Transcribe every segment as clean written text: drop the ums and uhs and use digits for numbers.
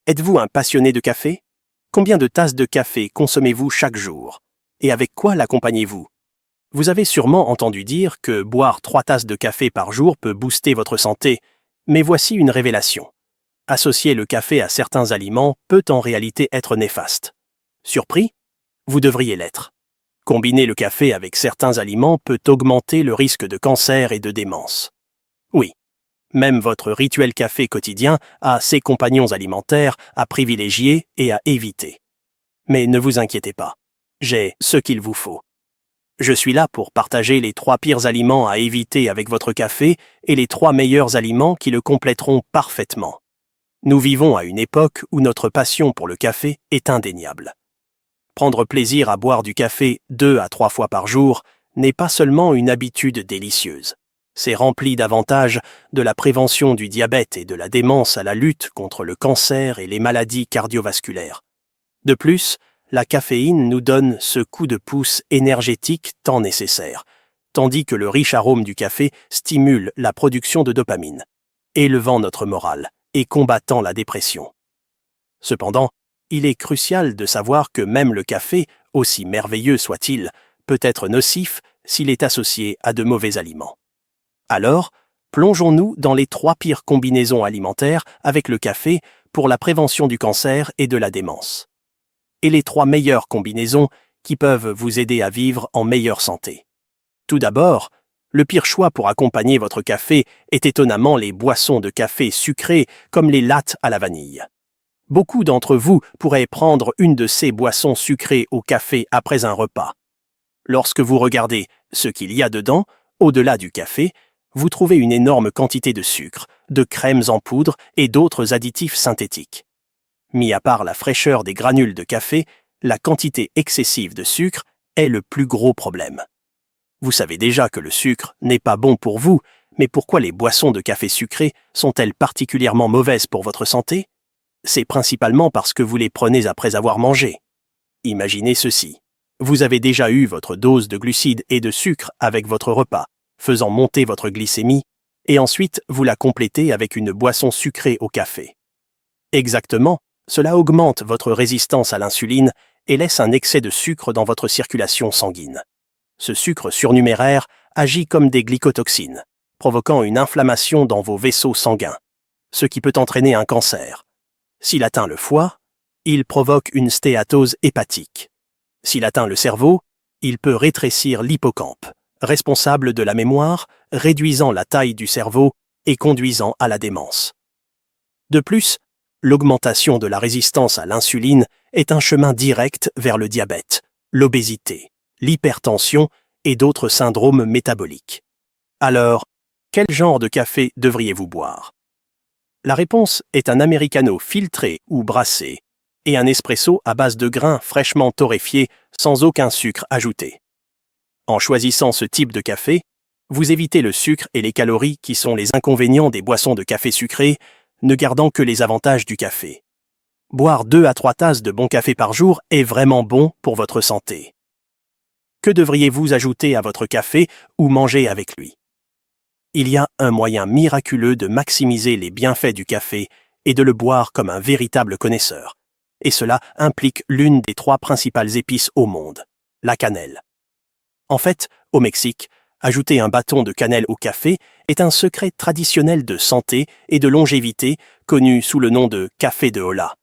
Êtes-vous un passionné de café? Combien de tasses de café consommez-vous chaque jour? Et avec quoi l'accompagnez-vous? Vous avez sûrement entendu dire que boire 3 tasses de café par jour peut booster votre santé, mais voici une révélation. Associer le café à certains aliments peut en réalité être néfaste. Surpris? Vous devriez l'être. Combiner le café avec certains aliments peut augmenter le risque de cancer et de démence. Oui, même votre rituel café quotidien a ses compagnons alimentaires à privilégier et à éviter. Mais ne vous inquiétez pas, j'ai ce qu'il vous faut. Je suis là pour partager les 3 pires aliments à éviter avec votre café et les 3 meilleurs aliments qui le compléteront parfaitement. Nous vivons à une époque où notre passion pour le café est indéniable. Prendre plaisir à boire du café 2 à 3 fois par jour n'est pas seulement une habitude délicieuse. C'est rempli d'avantages, de la prévention du diabète et de la démence à la lutte contre le cancer et les maladies cardiovasculaires. De plus, la caféine nous donne ce coup de pouce énergétique tant nécessaire, tandis que le riche arôme du café stimule la production de dopamine, élevant notre morale et combattant la dépression. Cependant, il est crucial de savoir que même le café, aussi merveilleux soit-il, peut être nocif s'il est associé à de mauvais aliments. Alors, plongeons-nous dans les 3 pires combinaisons alimentaires avec le café pour la prévention du cancer et de la démence. Et les 3 meilleures combinaisons qui peuvent vous aider à vivre en meilleure santé. Tout d'abord, le pire choix pour accompagner votre café est étonnamment les boissons de café sucrées comme les lattes à la vanille. Beaucoup d'entre vous pourraient prendre une de ces boissons sucrées au café après un repas. Lorsque vous regardez ce qu'il y a dedans, au-delà du café, vous trouvez une énorme quantité de sucre, de crèmes en poudre et d'autres additifs synthétiques. Mis à part la fraîcheur des granules de café, la quantité excessive de sucre est le plus gros problème. Vous savez déjà que le sucre n'est pas bon pour vous, mais pourquoi les boissons de café sucrées sont-elles particulièrement mauvaises pour votre santé? C'est principalement parce que vous les prenez après avoir mangé. Imaginez ceci. Vous avez déjà eu votre dose de glucides et de sucre avec votre repas, faisant monter votre glycémie, et ensuite vous la complétez avec une boisson sucrée au café. Exactement, cela augmente votre résistance à l'insuline et laisse un excès de sucre dans votre circulation sanguine. Ce sucre surnuméraire agit comme des glycotoxines, provoquant une inflammation dans vos vaisseaux sanguins, ce qui peut entraîner un cancer. S'il atteint le foie, il provoque une stéatose hépatique. S'il atteint le cerveau, il peut rétrécir l'hippocampe, responsable de la mémoire, réduisant la taille du cerveau et conduisant à la démence. De plus, l'augmentation de la résistance à l'insuline est un chemin direct vers le diabète, l'obésité, l'hypertension et d'autres syndromes métaboliques. Alors, quel genre de café devriez-vous boire? La réponse est un americano filtré ou brassé et un espresso à base de grains fraîchement torréfiés sans aucun sucre ajouté. En choisissant ce type de café, vous évitez le sucre et les calories qui sont les inconvénients des boissons de café sucré, ne gardant que les avantages du café. Boire 2 à 3 tasses de bon café par jour est vraiment bon pour votre santé. Que devriez-vous ajouter à votre café ou manger avec lui? Il y a un moyen miraculeux de maximiser les bienfaits du café et de le boire comme un véritable connaisseur. Et cela implique l'une des 3 principales épices au monde, la cannelle. En fait, au Mexique, ajouter un bâton de cannelle au café est un secret traditionnel de santé et de longévité connu sous le nom de café de Hola.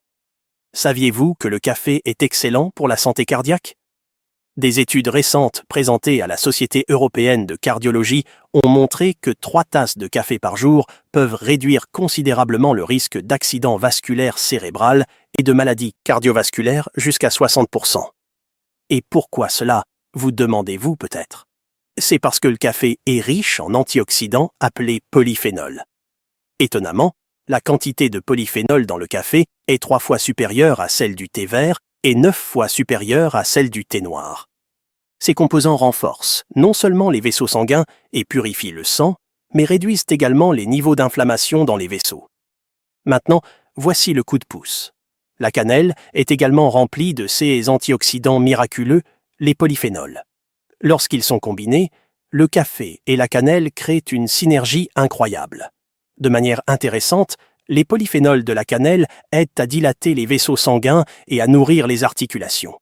Saviez-vous que le café est excellent pour la santé cardiaque? Des études récentes présentées à la Société européenne de cardiologie ont montré que 3 tasses de café par jour peuvent réduire considérablement le risque d'accident vasculaire cérébral et de maladies cardiovasculaires jusqu'à 60%. Et pourquoi cela, vous demandez-vous peut-être? C'est parce que le café est riche en antioxydants appelés polyphénols. Étonnamment, la quantité de polyphénol dans le café est 3 fois supérieure à celle du thé vert et 9 fois supérieure à celle du thé noir. Ces composants renforcent non seulement les vaisseaux sanguins et purifient le sang, mais réduisent également les niveaux d'inflammation dans les vaisseaux. Maintenant, voici le coup de pouce. La cannelle est également remplie de ces antioxydants miraculeux, les polyphénols. Lorsqu'ils sont combinés, le café et la cannelle créent une synergie incroyable. De manière intéressante, les polyphénols de la cannelle aident à dilater les vaisseaux sanguins et à nourrir les articulations.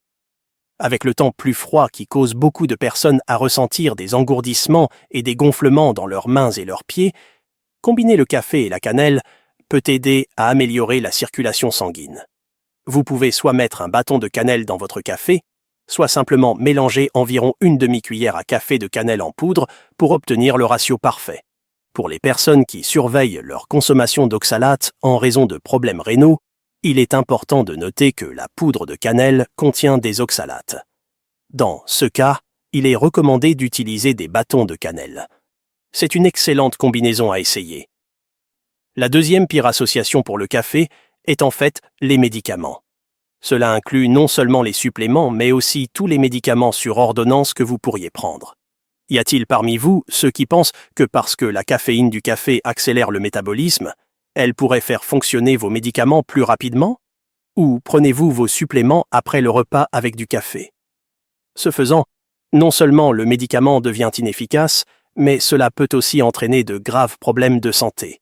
Avec le temps plus froid qui cause beaucoup de personnes à ressentir des engourdissements et des gonflements dans leurs mains et leurs pieds, combiner le café et la cannelle peut aider à améliorer la circulation sanguine. Vous pouvez soit mettre un bâton de cannelle dans votre café, soit simplement mélanger environ une demi-cuillère à café de cannelle en poudre pour obtenir le ratio parfait. Pour les personnes qui surveillent leur consommation d'oxalate en raison de problèmes rénaux, il est important de noter que la poudre de cannelle contient des oxalates. Dans ce cas, il est recommandé d'utiliser des bâtons de cannelle. C'est une excellente combinaison à essayer. La deuxième pire association pour le café est en fait les médicaments. Cela inclut non seulement les suppléments, mais aussi tous les médicaments sur ordonnance que vous pourriez prendre. Y a-t-il parmi vous ceux qui pensent que parce que la caféine du café accélère le métabolisme, elle pourrait faire fonctionner vos médicaments plus rapidement? Ou prenez-vous vos suppléments après le repas avec du café? Ce faisant, non seulement le médicament devient inefficace, mais cela peut aussi entraîner de graves problèmes de santé.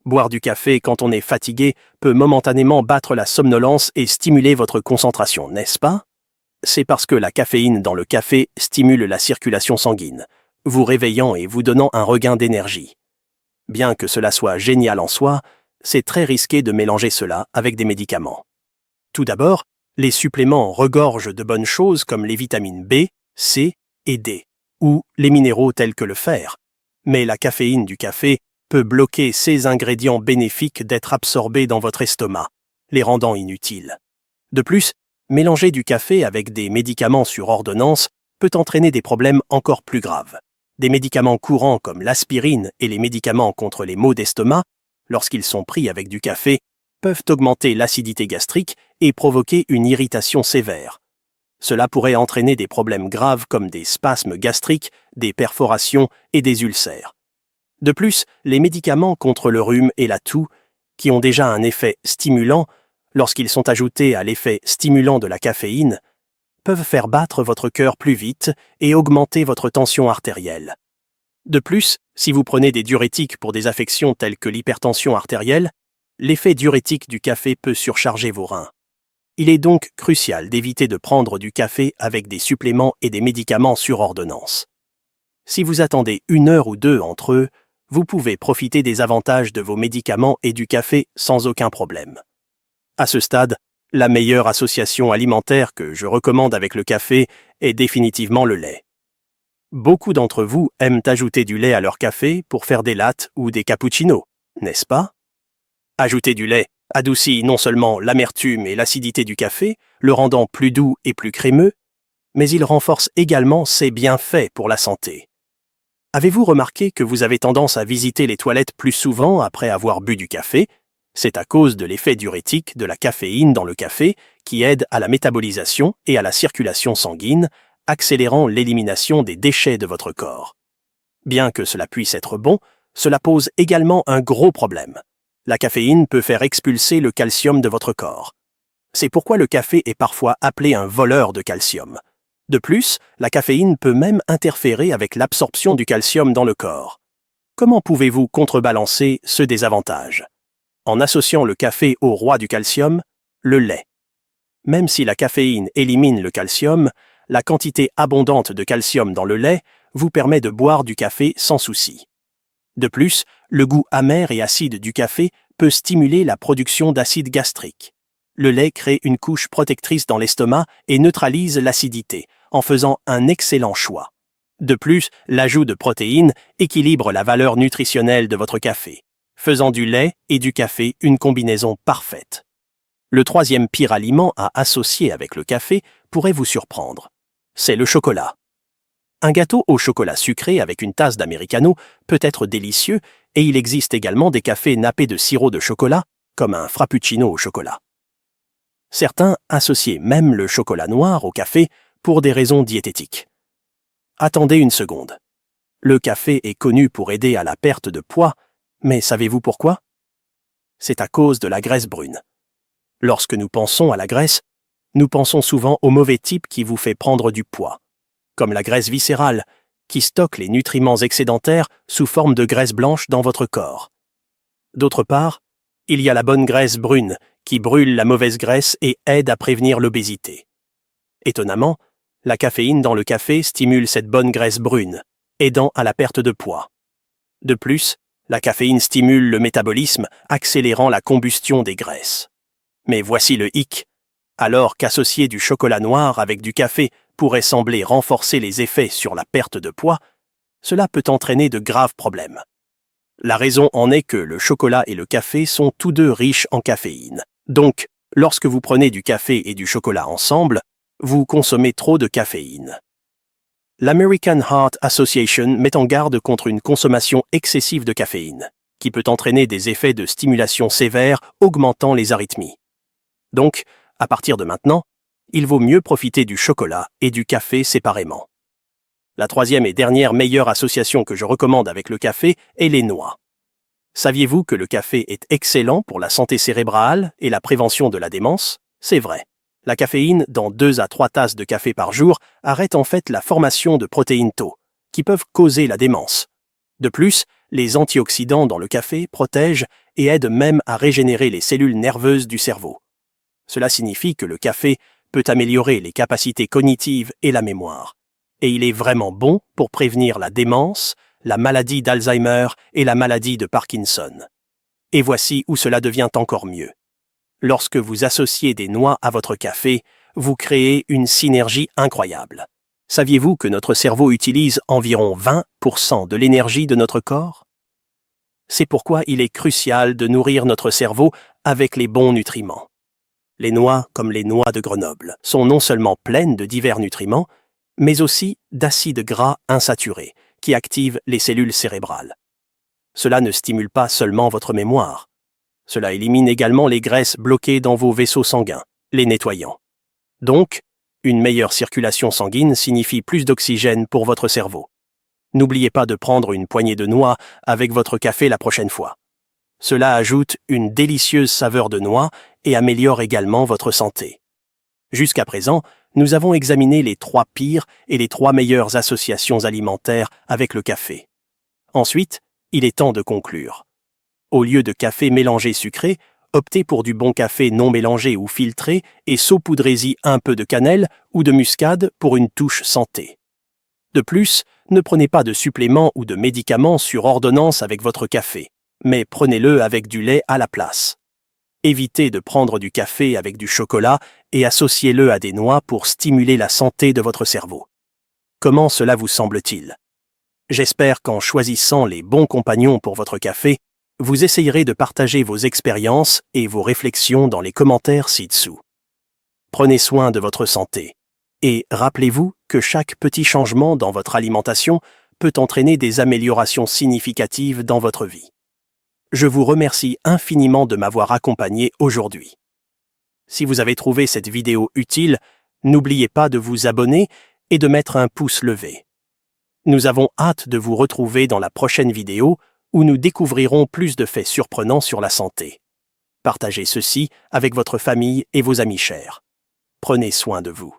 Boire du café quand on est fatigué peut momentanément battre la somnolence et stimuler votre concentration, n'est-ce pas? C'est parce que la caféine dans le café stimule la circulation sanguine, vous réveillant et vous donnant un regain d'énergie. Bien que cela soit génial en soi, c'est très risqué de mélanger cela avec des médicaments. Tout d'abord, les suppléments regorgent de bonnes choses comme les vitamines B, C et D, ou les minéraux tels que le fer. Mais la caféine du café peut bloquer ces ingrédients bénéfiques d'être absorbés dans votre estomac, les rendant inutiles. De plus, mélanger du café avec des médicaments sur ordonnance peut entraîner des problèmes encore plus graves. Des médicaments courants comme l'aspirine et les médicaments contre les maux d'estomac, lorsqu'ils sont pris avec du café, peuvent augmenter l'acidité gastrique et provoquer une irritation sévère. Cela pourrait entraîner des problèmes graves comme des spasmes gastriques, des perforations et des ulcères. De plus, les médicaments contre le rhume et la toux, qui ont déjà un effet stimulant, lorsqu'ils sont ajoutés à l'effet stimulant de la caféine, peuvent faire battre votre cœur plus vite et augmenter votre tension artérielle. De plus, si vous prenez des diurétiques pour des affections telles que l'hypertension artérielle, l'effet diurétique du café peut surcharger vos reins. Il est donc crucial d'éviter de prendre du café avec des suppléments et des médicaments sur ordonnance. Si vous attendez 1 heure ou 2 entre eux, vous pouvez profiter des avantages de vos médicaments et du café sans aucun problème. À ce stade, la meilleure association alimentaire que je recommande avec le café est définitivement le lait. Beaucoup d'entre vous aiment ajouter du lait à leur café pour faire des lattes ou des cappuccinos, n'est-ce pas? Ajouter du lait adoucit non seulement l'amertume et l'acidité du café, le rendant plus doux et plus crémeux, mais il renforce également ses bienfaits pour la santé. Avez-vous remarqué que vous avez tendance à visiter les toilettes plus souvent après avoir bu du café? C'est à cause de l'effet diurétique de la caféine dans le café qui aide à la métabolisation et à la circulation sanguine, accélérant l'élimination des déchets de votre corps. Bien que cela puisse être bon, cela pose également un gros problème. La caféine peut faire expulser le calcium de votre corps. C'est pourquoi le café est parfois appelé un voleur de calcium. De plus, la caféine peut même interférer avec l'absorption du calcium dans le corps. Comment pouvez-vous contrebalancer ce désavantage? En associant le café au roi du calcium, le lait. Même si la caféine élimine le calcium, la quantité abondante de calcium dans le lait vous permet de boire du café sans souci. De plus, le goût amer et acide du café peut stimuler la production d'acide gastrique. Le lait crée une couche protectrice dans l'estomac et neutralise l'acidité, en faisant un excellent choix. De plus, l'ajout de protéines équilibre la valeur nutritionnelle de votre café, faisant du lait et du café une combinaison parfaite. Le troisième pire aliment à associer avec le café pourrait vous surprendre. C'est le chocolat. Un gâteau au chocolat sucré avec une tasse d'américaino peut être délicieux et il existe également des cafés nappés de sirop de chocolat, comme un frappuccino au chocolat. Certains associent même le chocolat noir au café pour des raisons diététiques. Attendez une seconde. Le café est connu pour aider à la perte de poids, mais savez-vous pourquoi? C'est à cause de la graisse brune. Lorsque nous pensons à la graisse, nous pensons souvent au mauvais type qui vous fait prendre du poids, comme la graisse viscérale, qui stocke les nutriments excédentaires sous forme de graisse blanche dans votre corps. D'autre part, Il y a la bonne graisse brune, qui brûle la mauvaise graisse et aide à prévenir l'obésité. Étonnamment, la caféine dans le café stimule cette bonne graisse brune, aidant à la perte de poids. De plus, la caféine stimule le métabolisme, accélérant la combustion des graisses. Mais voici le hic. Alors qu'associer du chocolat noir avec du café pourrait sembler renforcer les effets sur la perte de poids, cela peut entraîner de graves problèmes. La raison en est que le chocolat et le café sont tous deux riches en caféine. Donc, lorsque vous prenez du café et du chocolat ensemble, vous consommez trop de caféine. L'American Heart Association met en garde contre une consommation excessive de caféine, qui peut entraîner des effets de stimulation sévères augmentant les arythmies. Donc, à partir de maintenant, il vaut mieux profiter du chocolat et du café séparément. La troisième et dernière meilleure association que je recommande avec le café est les noix. Saviez-vous que le café est excellent pour la santé cérébrale et la prévention de la démence? C'est vrai. La caféine, dans 2 à 3 tasses de café par jour, arrête en fait la formation de protéines tau, qui peuvent causer la démence. De plus, les antioxydants dans le café protègent et aident même à régénérer les cellules nerveuses du cerveau. Cela signifie que le café peut améliorer les capacités cognitives et la mémoire. Et il est vraiment bon pour prévenir la démence, la maladie d'Alzheimer et la maladie de Parkinson. Et voici où cela devient encore mieux. Lorsque vous associez des noix à votre café, vous créez une synergie incroyable. Saviez-vous que notre cerveau utilise environ 20% de l'énergie de notre corps? C'est pourquoi il est crucial de nourrir notre cerveau avec les bons nutriments. Les noix, comme les noix de Grenoble, sont non seulement pleines de divers nutriments, mais aussi d'acides gras insaturés, qui activent les cellules cérébrales. Cela ne stimule pas seulement votre mémoire. Cela élimine également les graisses bloquées dans vos vaisseaux sanguins, les nettoyant. Donc, une meilleure circulation sanguine signifie plus d'oxygène pour votre cerveau. N'oubliez pas de prendre une poignée de noix avec votre café la prochaine fois. Cela ajoute une délicieuse saveur de noix et améliore également votre santé. Jusqu'à présent, nous avons examiné les 3 pires et les 3 meilleures associations alimentaires avec le café. Ensuite, il est temps de conclure. Au lieu de café mélangé sucré, optez pour du bon café non mélangé ou filtré et saupoudrez-y un peu de cannelle ou de muscade pour une touche santé. De plus, ne prenez pas de suppléments ou de médicaments sur ordonnance avec votre café, mais prenez-le avec du lait à la place. Évitez de prendre du café avec du chocolat et associez-le à des noix pour stimuler la santé de votre cerveau. Comment cela vous semble-t-il? J'espère qu'en choisissant les bons compagnons pour votre café, vous essayerez de partager vos expériences et vos réflexions dans les commentaires ci-dessous. Prenez soin de votre santé. Et rappelez-vous que chaque petit changement dans votre alimentation peut entraîner des améliorations significatives dans votre vie. Je vous remercie infiniment de m'avoir accompagné aujourd'hui. Si vous avez trouvé cette vidéo utile, n'oubliez pas de vous abonner et de mettre un pouce levé. Nous avons hâte de vous retrouver dans la prochaine vidéo où nous découvrirons plus de faits surprenants sur la santé. Partagez ceci avec votre famille et vos amis chers. Prenez soin de vous.